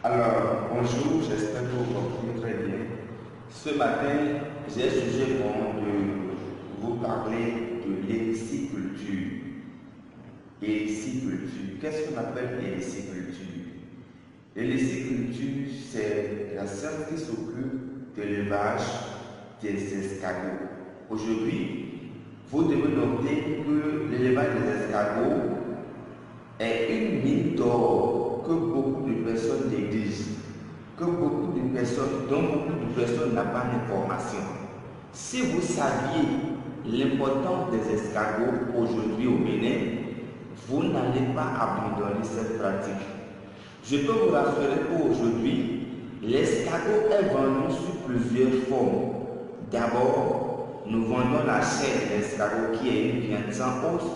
Alors, bonjour, j'espère que vous portez très bien. Ce matin, j'ai jugé bon de vous parler de l'héliciculture. Héliciculture, qu'est-ce qu'on appelle héliciculture? L'héliciculture, c'est la science qui s'occupe de l'élevage des escargots. Aujourd'hui, vous devez noter que l'élevage des escargots est une mine d'or que beaucoup de personnes négligent, dont beaucoup de personnes n'ont pas d'information. Si vous saviez l'importance des escargots aujourd'hui au Bénin, vous n'allez pas abandonner cette pratique. Je peux vous rassurer qu'aujourd'hui, l'escargot est vendu sous plusieurs formes. D'abord, nous vendons la chair de l'escargot qui est une viande sans os,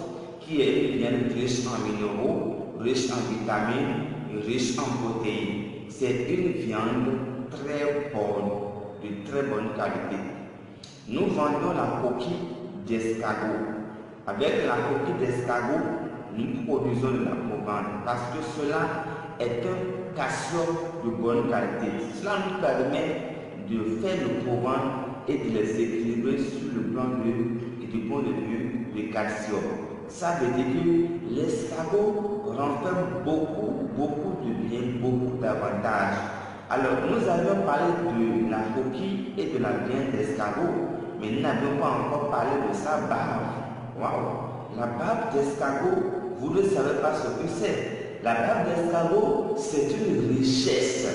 qui est une viande riche en minéraux, riche en vitamines et riche en protéines. C'est une viande très bonne, de très bonne qualité. Nous vendons la coquille d'escargot. Avec la coquille d'escargot, nous produisons de la provence parce que cela est un casseur de bonne qualité. Cela nous permet de faire le provence et de les équilibrer sur le plan du point de vue du calcium. Ça veut dire que l'escargot renferme beaucoup de bien, beaucoup d'avantages. Alors, nous avions parlé de la coquille et de la viande d'escargot, mais nous n'avions pas encore parlé de sa barbe. Waouh! La barbe d'escargot, vous ne savez pas ce que c'est. La barbe d'escargot, c'est une richesse.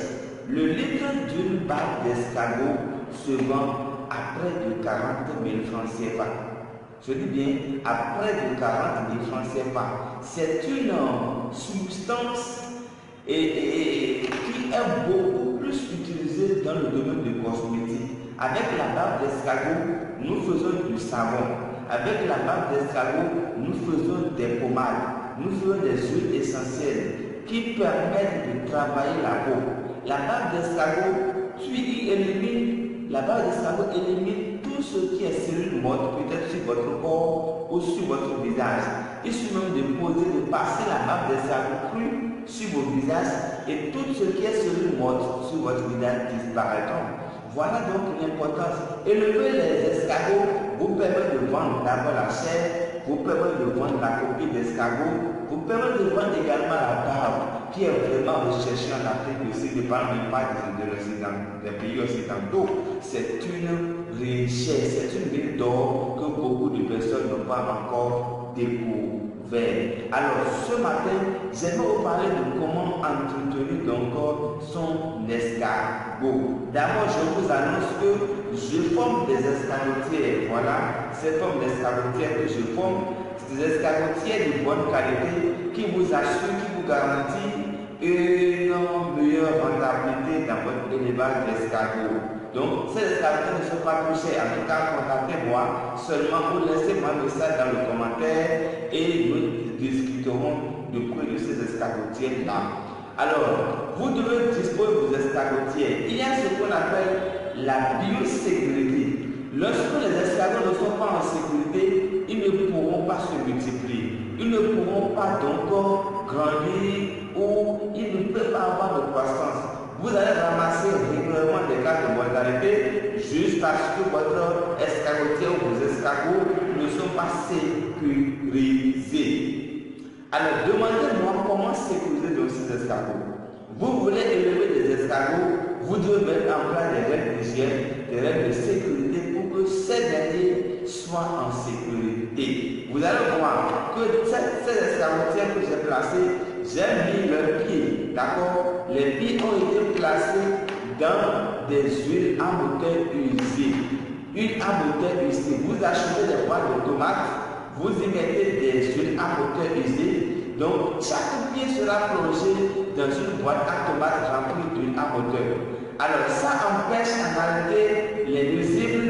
Le litre d'une barbe d'escargot se vend à près de 40 000 francs CFA. Je dis bien à près de 40 000 francs CFA. C'est une substance qui est beaucoup plus utilisée dans le domaine de cosmétique. Avec la barbe d'escargot, nous faisons du savon. Avec la barbe d'escargot, nous faisons des pommades. Nous faisons des huiles essentielles qui permettent de travailler la peau. La barbe d'escargot, la barbe d'escargot élimine tout ce qui est cellules mortes, peut-être sur votre corps ou sur votre visage. Il suffit même de passer la barbe d'escargot crue sur vos visages et tout ce qui est cellules mortes sur votre visage disparaîtront. Voilà donc l'importance. Élever les escargots vous permet de vendre d'abord la chair, vous permet de vendre la coquille d'escargot, vous permet de vendre également la barbe qui est vraiment recherchée en Afrique aussi, de par une part des pays occidentaux. C'est une richesse, c'est une mine d'or que beaucoup de personnes n'ont pas encore découvert. Alors ce matin, j'aimerais vous parler de comment entretenir donc son escargot. D'abord, je vous annonce que je forme des escargotières. Voilà, ces formes d'escargotières que je forme, c'est des escargotières de bonne qualité qui vous assurent, qui vous garantissent une meilleure rentabilité dans votre élevage d'escargots. Donc, ces escargots ne sont pas plus chers. En tout cas, contactez-moi. Seulement, vous laissez-moi un message dans le commentaire et nous discuterons du prix de ces escargotières-là. Alors, vous devez disposer de vos escargotières. Il y a ce qu'on appelle la biosécurité. Lorsque les escargots ne sont pas en sécurité, ils ne pourront pas se multiplier. Ils ne pourront pas donc grandir ou ils ne peuvent pas avoir de croissance. Vous allez ramasser régulièrement des cas de mortalité juste parce que votre escargotière ou vos escargots ne sont pas sécurisés. Alors, demandez-moi comment sécuriser donc ces escargots. Vous voulez élever des escargots, vous devez mettre en place des règles d'hygiène, des règles de sécurité pour que ces derniers soient en sécurité. Vous allez voir que ces escargotières que j'ai placées, j'ai mis leurs pieds, d'accord? Les pieds ont été placés dans des huiles à moteur usées. Huile à moteur usée. Vous achetez des boîtes de tomates, vous y mettez des huiles à moteur usées. Donc, chaque pied sera plongé dans une boîte à tomates remplie d'huile à moteur. Alors, ça empêche en réalité les nuisibles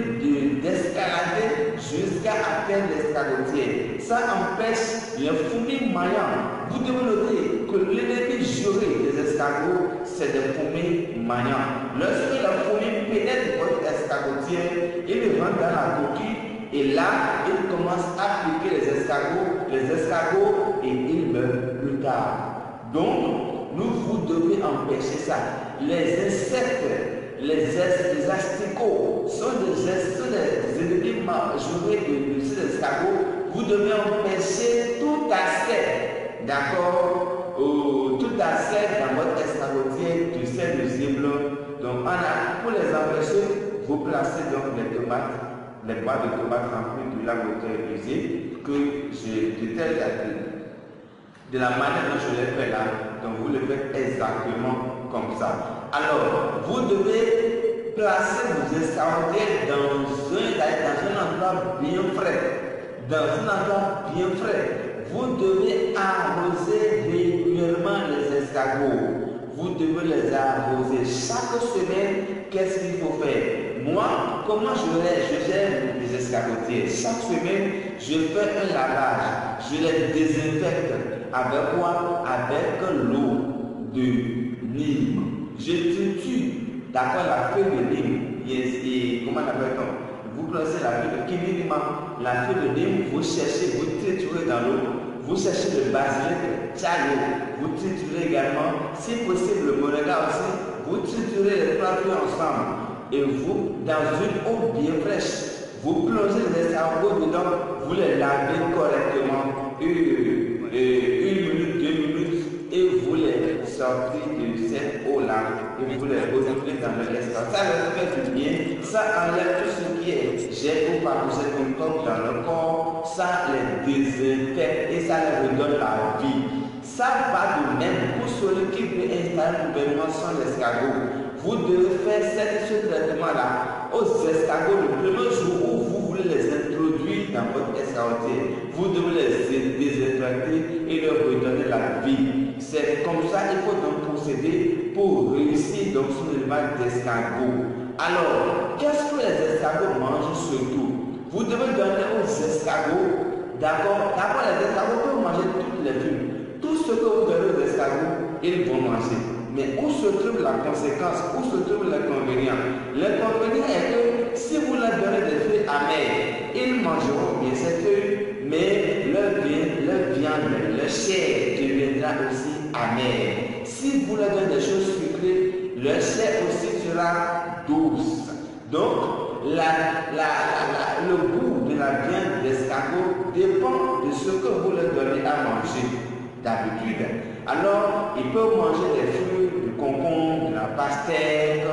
d'escalader jusqu'à atteindre l'escalotière. Ça empêche les fourmis maillants. Vous devez noter que l'ennemi juré des escargots, c'est des fourmis maillants. Lorsque la fourmi pénètre votre escargotière, il rentre dans la coquille et là, il commence à piquer les escargots et ils meurent plus tard. Donc, vous devez empêcher ça. Les insectes, les asticots sont des ennemis majorés de ces escargots. Vous devez empêcher tout accès, d'accord, tout accès dans votre escargotier de ces nuisibles. Donc, pour les empêcher, vous placez donc les tomates, les boîtes de tomates remplies de la moteur usée que de la manière dont je l'ai fait là. Donc, vous le faites exactement comme ça. Alors, vous devez placer vos escargotiers dans un endroit bien frais. Dans un endroit bien frais. Vous devez arroser régulièrement les escargots. Vous devez les arroser chaque semaine. Qu'est-ce qu'il faut faire? Moi, comment je gère les escargotiers? Chaque semaine, je fais un lavage. Je les désinfecte. Avec quoi? Avec l'eau de Nîmes. Je triture, d'accord, la feuille de Nîmes. Et comment l'appelle-t-on? Vous placez la feuille de Kinima, la feuille de Nîmes, vous cherchez, vous triturez dans l'eau. Vous cherchez le basilic, tchayo, vous triturez également. Si possible, le moringa aussi, vous triturez les trois feuilles ensemble. Et vous, dans une eau bien fraîche, vous plongez les escargots dedans, vous les lavez correctement. 1 minute, 2 minutes, et vous les sortez de cette eau-là et vous les retrouvez dans le l'espace. Ça leur fait du bien, ça enlève tout ce qui est jet ou parasites comme dans le corps, ça les désinfecte et ça leur redonne la vie. Ça va de même pour celui qui veut installer un gouvernement sans l'escargot. Vous devez faire ce traitement-là aux escargots le premier jour où vous voulez les introduire dans votre escargotier. Vous devez les désinfecter et leur redonner la vie. C'est comme ça qu'il faut donc procéder pour réussir dans son élevage d'escargots. Alors, qu'est-ce que les escargots mangent surtout? Vous devez donner aux escargots, d'abord les escargots peuvent manger toutes les feuilles. Tout ce que vous donnez aux escargots, ils vont manger. Mais où se trouve la conséquence? Où se trouve l'inconvénient? L'inconvénient est que si vous leur donnez des feuilles amères, ils mangeront bien ces feuilles, mais leur viande, leur chair deviendra aussi amère. Si vous leur donnez des choses sucrées, leur chair aussi sera douce. Donc, le goût de la viande d'escargot dépend de ce que vous leur donnez à manger d'habitude. Alors, ils peuvent manger des fruits, du concombre, de la pastèque,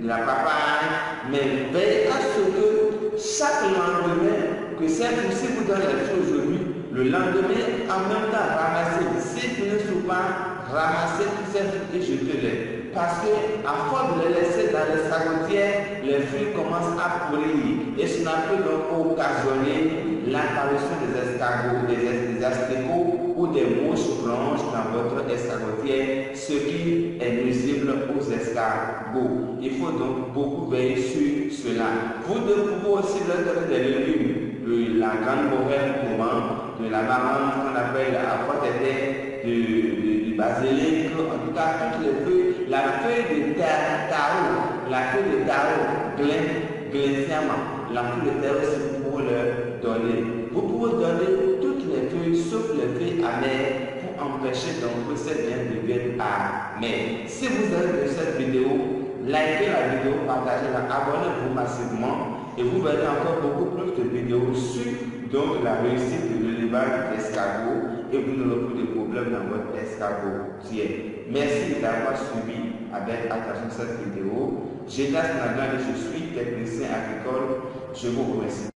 de la papaye, mais veillez à ce que chaque lendemain, que ces fruits, si vous donnez les fruits aujourd'hui, le lendemain, en même temps, ramassez. Si vous ne souffrez pas, ramassez tous ces fruits et jetez-les. Parce que, à force de les laisser dans les sagotières, les fruits commencent à pourrir. Et cela peut donc occasionner l'apparition des escargots, des asticots ou des mouches blanches dans votre escargotière, ce qui est nuisible aux escargots. Il faut donc beaucoup veiller sur cela. Vous pouvez aussi leur donner des légumes, de la grande morelle courante, de la marante qu'on appelle à forte terre, du basilic, en tout cas toutes les feuilles, la feuille de taro, la feuille de taro, glyciama, la feuille de terre aussi vous pouvez leur donner. Vous pouvez donner toutes les feuilles sauf les feuilles amères pour empêcher donc que cette viande devienne amère. Si vous avez aimé cette vidéo, likez la vidéo, partagez-la, abonnez-vous massivement et vous verrez encore beaucoup plus de vidéos sur donc la réussite de l'élevage d'escargots et vous n'aurez plus de problèmes dans votre escargotier. Merci d'avoir suivi avec attention cette vidéo. Génas Nagan, je suis technicien agricole. Je vous remercie.